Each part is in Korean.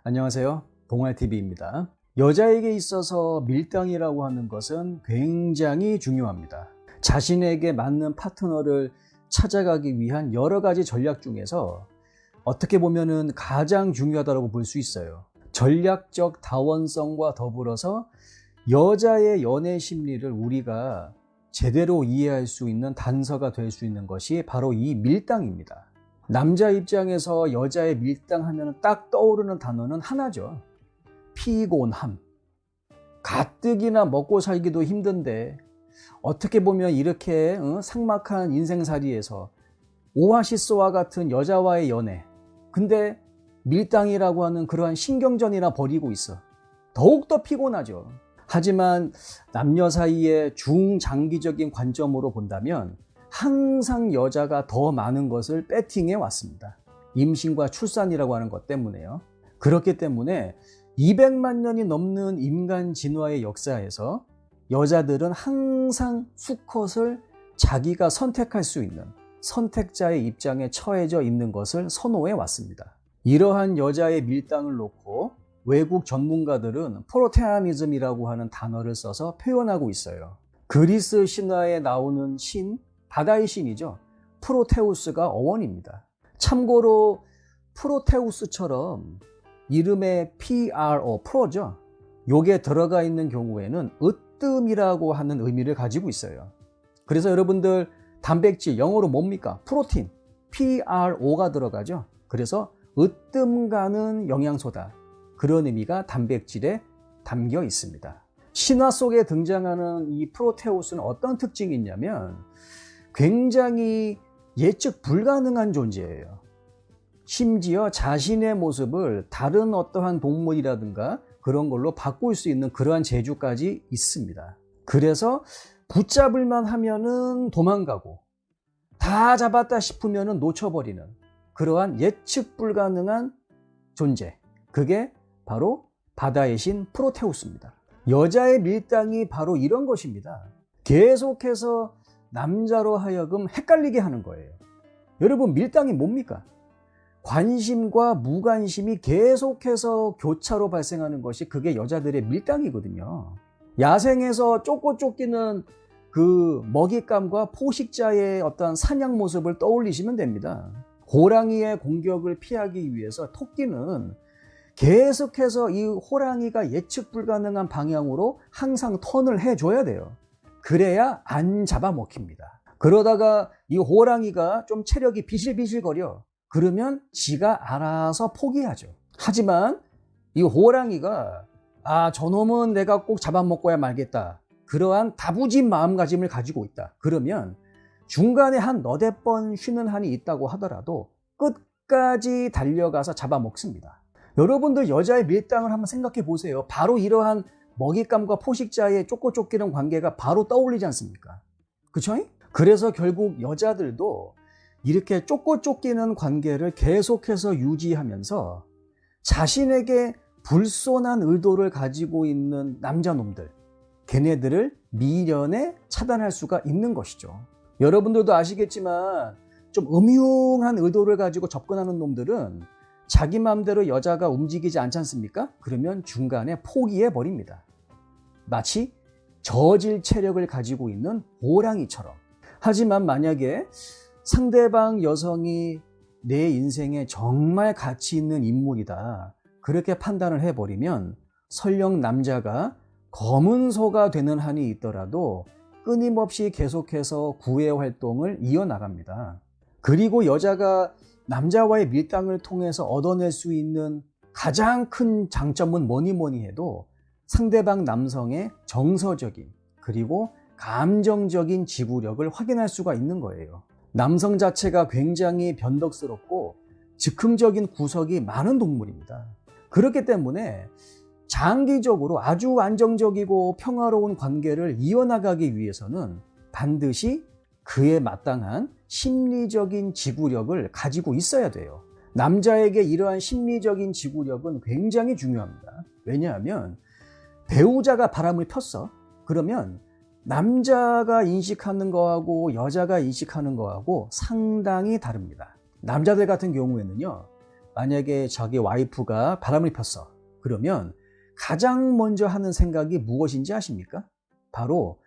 안녕하세요. 동아TV입니다. 여자에게 있어서 밀당이라고 하는 것은 굉장히 중요합니다. 자신에게 맞는 파트너를 찾아가기 위한 여러 가지 전략 중에서 어떻게 보면은 가장 중요하다고 볼 수 있어요. 전략적 다원성과 더불어서 여자의 연애 심리를 우리가 제대로 이해할 수 있는 단서가 될 수 있는 것이 바로 이 밀당입니다. 남자 입장에서 여자의 밀당하면 딱 떠오르는 단어는 하나죠. 피곤함. 가뜩이나 먹고 살기도 힘든데 어떻게 보면 이렇게 삭막한 인생살이에서 오아시스와 같은 여자와의 연애, 근데 밀당이라고 하는 그러한 신경전이나 벌이고 있어. 더욱더 피곤하죠. 하지만 남녀 사이의 중장기적인 관점으로 본다면 항상 여자가 더 많은 것을 배팅해 왔습니다. 임신과 출산이라고 하는 것 때문에요. 그렇기 때문에 200만 년이 넘는 인간 진화의 역사에서 여자들은 항상 수컷을 자기가 선택할 수 있는 선택자의 입장에 처해져 있는 것을 선호해 왔습니다. 이러한 여자의 밀당을 놓고 외국 전문가들은 프로테아니즘이라고 하는 단어를 써서 표현하고 있어요. 그리스 신화에 나오는 신, 바다의 신이죠. 프로테우스가 어원입니다. 참고로 프로테우스처럼 이름에 PRO, 프로죠. 요게 들어가 있는 경우에는 으뜸이라고 하는 의미를 가지고 있어요. 그래서 여러분들 단백질, 영어로 뭡니까? 프로틴, PRO가 들어가죠. 그래서 으뜸 가는 영양소다. 그런 의미가 단백질에 담겨 있습니다. 신화 속에 등장하는 이 프로테우스는 어떤 특징이 있냐면 굉장히 예측 불가능한 존재예요. 심지어 자신의 모습을 다른 어떠한 동물이라든가 그런 걸로 바꿀 수 있는 그러한 재주까지 있습니다. 그래서 붙잡을만 하면은 도망가고 다 잡았다 싶으면은 놓쳐버리는 그러한 예측 불가능한 존재. 그게 바로 바다의 신 프로테우스입니다. 여자의 밀당이 바로 이런 것입니다. 계속해서 남자로 하여금 헷갈리게 하는 거예요. 여러분, 밀당이 뭡니까? 관심과 무관심이 계속해서 교차로 발생하는 것이 그게 여자들의 밀당이거든요. 야생에서 쫓고 쫓기는 그 먹잇감과 포식자의 어떤 사냥 모습을 떠올리시면 됩니다. 호랑이의 공격을 피하기 위해서 토끼는 계속해서 이 호랑이가 예측 불가능한 방향으로 항상 턴을 해줘야 돼요. 그래야 안 잡아먹힙니다. 그러다가 이 호랑이가 좀 체력이 비실비실거려. 그러면 지가 알아서 포기하죠. 하지만 이 호랑이가 저놈은 내가 꼭 잡아먹어야 말겠다. 그러한 다부진 마음가짐을 가지고 있다. 그러면 중간에 한 너댓 번 쉬는 한이 있다고 하더라도 끝까지 달려가서 잡아먹습니다. 여러분들 여자의 밀당을 한번 생각해 보세요. 바로 이러한 먹잇감과 포식자의 쫓고 쫓기는 관계가 바로 떠올리지 않습니까? 그쵸? 그래서 결국 여자들도 이렇게 쫓고 쫓기는 관계를 계속해서 유지하면서 자신에게 불손한 의도를 가지고 있는 남자놈들, 걔네들을 미련에 차단할 수가 있는 것이죠. 여러분들도 아시겠지만 좀 음흉한 의도를 가지고 접근하는 놈들은 자기 마음대로 여자가 움직이지 않지 않습니까? 그러면 중간에 포기해버립니다. 마치 저질 체력을 가지고 있는 호랑이처럼. 하지만 만약에 상대방 여성이 내 인생에 정말 가치 있는 인물이다. 그렇게 판단을 해버리면 설령 남자가 검은 소가 되는 한이 있더라도 끊임없이 계속해서 구애 활동을 이어나갑니다. 그리고 여자가 남자와의 밀당을 통해서 얻어낼 수 있는 가장 큰 장점은 뭐니 해도 상대방 남성의 정서적인 그리고 감정적인 지구력을 확인할 수가 있는 거예요. 남성 자체가 굉장히 변덕스럽고 즉흥적인 구석이 많은 동물입니다. 그렇기 때문에 장기적으로 아주 안정적이고 평화로운 관계를 이어나가기 위해서는 반드시 그에 마땅한 심리적인 지구력을 가지고 있어야 돼요. 남자에게 이러한 심리적인 지구력은 굉장히 중요합니다. 왜냐하면 배우자가 바람을 폈어. 그러면 남자가 인식하는 거하고 여자가 인식하는 거하고 상당히 다릅니다. 남자들 같은 경우에는요, 만약에 자기 와이프가 바람을 폈어. 그러면 가장 먼저 하는 생각이 무엇인지 아십니까? 바로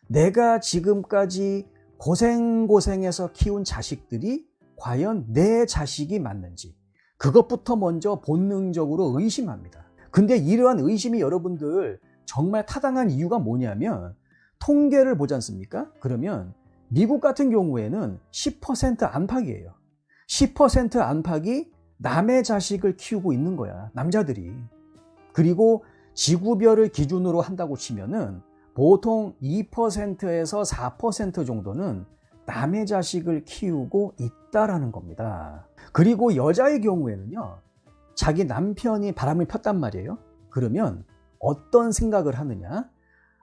내가 지금까지 고생고생해서 키운 자식들이 과연 내 자식이 맞는지 그것부터 먼저 본능적으로 의심합니다. 근데 이러한 의심이 여러분들 정말 타당한 이유가 뭐냐면 통계를 보지 않습니까? 그러면 미국 같은 경우에는 10% 안팎이에요. 10% 안팎이 남의 자식을 키우고 있는 거야, 남자들이. 그리고 지구별을 기준으로 한다고 치면은 보통 2%에서 4% 정도는 남의 자식을 키우고 있다라는 겁니다. 그리고 여자의 경우에는요, 자기 남편이 바람을 폈단 말이에요. 그러면 어떤 생각을 하느냐?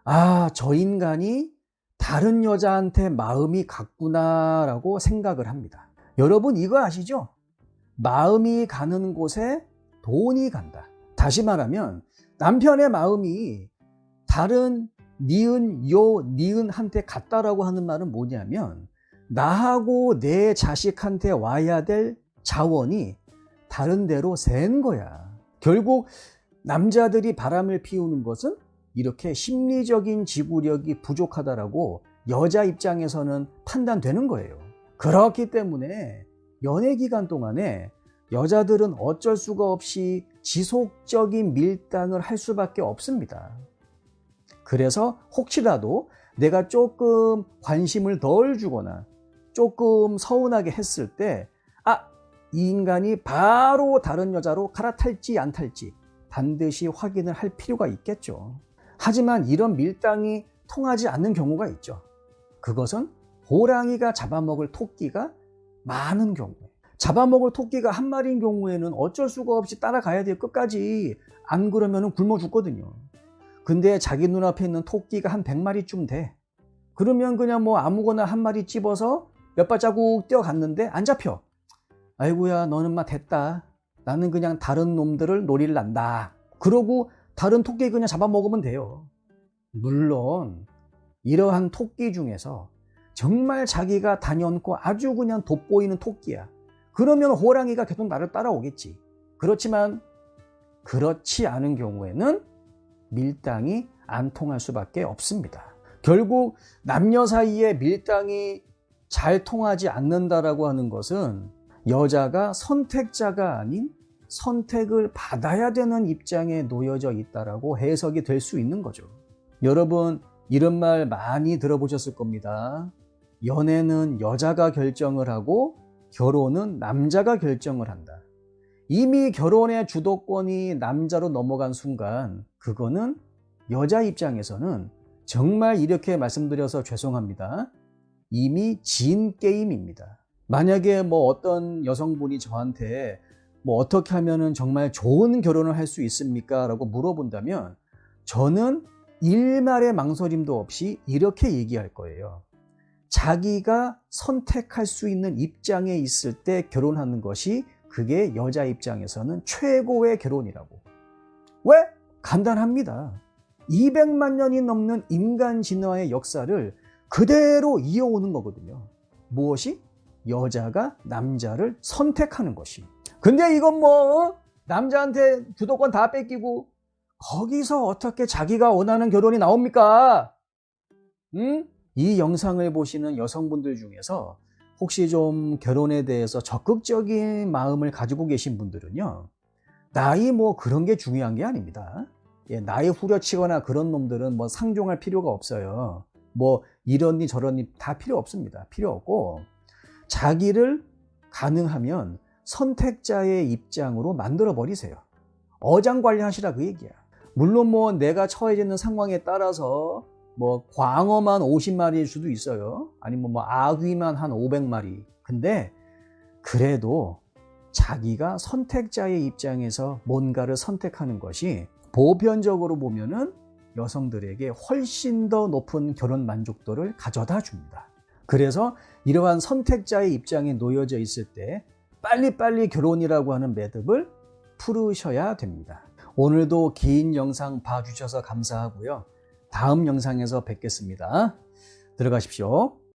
아, 저 인간이 다른 여자한테 마음이 갔구나라고 생각을 합니다. 여러분 이거 아시죠? 마음이 가는 곳에 돈이 간다. 다시 말하면 남편의 마음이 다른 니은, 요, 니은한테 갔다라고 하는 말은 뭐냐면 나하고 내 자식한테 와야 될 자원이 다른 데로 샌 거야. 결국 남자들이 바람을 피우는 것은 이렇게 심리적인 지구력이 부족하다라고 여자 입장에서는 판단되는 거예요. 그렇기 때문에 연애 기간 동안에 여자들은 어쩔 수가 없이 지속적인 밀당을 할 수밖에 없습니다. 그래서 혹시라도 내가 조금 관심을 덜 주거나 조금 서운하게 했을 때 이 인간이 바로 다른 여자로 갈아탈지 안 탈지 반드시 확인을 할 필요가 있겠죠. 하지만 이런 밀당이 통하지 않는 경우가 있죠. 그것은 호랑이가 잡아먹을 토끼가 많은 경우에, 잡아먹을 토끼가 한 마리인 경우에는 어쩔 수가 없이 따라가야 돼요. 끝까지. 안 그러면 굶어 죽거든요. 근데 자기 눈앞에 있는 토끼가 한 100마리쯤 돼. 그러면 그냥 뭐 아무거나 한 마리 집어서 몇 발자국 뛰어갔는데 안 잡혀. 아이고야, 너는 막 됐다. 나는 그냥 다른 놈들을 놀이를 난다. 그러고 다른 토끼 그냥 잡아먹으면 돼요. 물론 이러한 토끼 중에서 정말 자기가 단연코 아주 그냥 돋보이는 토끼야. 그러면 호랑이가 계속 나를 따라오겠지. 그렇지만 그렇지 않은 경우에는 밀당이 안 통할 수밖에 없습니다. 결국 남녀 사이에 밀당이 잘 통하지 않는다라고 하는 것은 여자가 선택자가 아닌 선택을 받아야 되는 입장에 놓여져 있다라고 해석이 될 수 있는 거죠. 여러분 이런 말 많이 들어보셨을 겁니다. 연애는 여자가 결정을 하고 결혼은 남자가 결정을 한다. 이미 결혼의 주도권이 남자로 넘어간 순간 그거는 여자 입장에서는 정말 이렇게 말씀드려서 죄송합니다. 이미 진 게임입니다. 만약에 뭐 어떤 여성분이 저한테 뭐 어떻게 하면은 정말 좋은 결혼을 할 수 있습니까? 라고 물어본다면 저는 일말의 망설임도 없이 이렇게 얘기할 거예요. 자기가 선택할 수 있는 입장에 있을 때 결혼하는 것이 그게 여자 입장에서는 최고의 결혼이라고. 왜? 간단합니다. 200만 년이 넘는 인간 진화의 역사를 그대로 이어오는 거거든요. 무엇이? 여자가 남자를 선택하는 것이. 근데 이건 뭐 남자한테 주도권 다 뺏기고 거기서 어떻게 자기가 원하는 결혼이 나옵니까? 이 영상을 보시는 여성분들 중에서 혹시 좀 결혼에 대해서 적극적인 마음을 가지고 계신 분들은요, 나이 뭐 그런 게 중요한 게 아닙니다. 나이 후려치거나 그런 놈들은 뭐 상종할 필요가 없어요. 뭐 이러니 저러니 다 필요 없습니다. 필요 없고 자기를 가능하면 선택자의 입장으로 만들어 버리세요. 어장관리하시라 그 얘기야. 물론 뭐 내가 처해져 있는 상황에 따라서 뭐 광어만 50마리일 수도 있어요. 아니면 뭐 아귀만 한 500마리. 근데 그래도 자기가 선택자의 입장에서 뭔가를 선택하는 것이 보편적으로 보면은 여성들에게 훨씬 더 높은 결혼 만족도를 가져다 줍니다. 그래서 이러한 선택자의 입장에 놓여져 있을 때 빨리빨리 결혼이라고 하는 매듭을 풀으셔야 됩니다. 오늘도 긴 영상 봐주셔서 감사하고요. 다음 영상에서 뵙겠습니다. 들어가십시오.